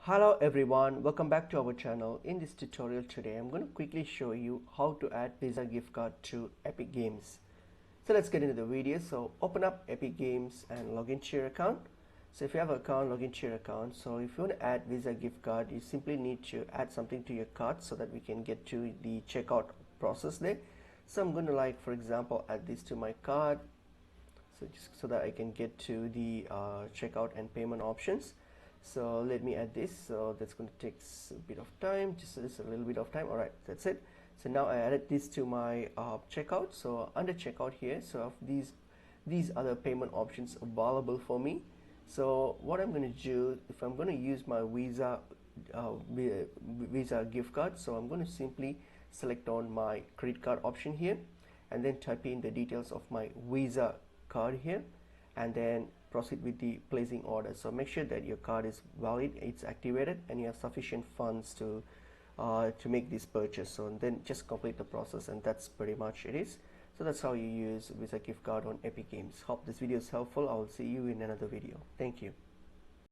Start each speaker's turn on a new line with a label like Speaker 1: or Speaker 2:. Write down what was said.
Speaker 1: Hello everyone, welcome back to our channel. In this tutorial today I'm going to quickly show you how to add Visa gift card to Epic Games. So let's get into the video. So open up Epic Games and log into your account. So if you have an account, log into your account. So if you want to add Visa gift card, you simply need to add something to your cart so that we can get to the checkout process there. So I'm going to, for example, add this to my card, so just so that I can get to the checkout and payment options. So let me add this. So that's going to take a bit of time, just a little bit of time. All right, that's it. So now I added this to my checkout. So under checkout here, so these other payment options available for me. So what I'm going to do, if I'm going to use my Visa gift card, so I'm going to simply select on my credit card option here and then type in the details of my Visa card here and then proceed with the placing order. So make sure that your card is valid, it's activated, and you have sufficient funds to make this purchase. So then just complete the process, and that's pretty much it is. So that's how you use Visa gift card on Epic Games. Hope this video is helpful. I will see you in another video. Thank you.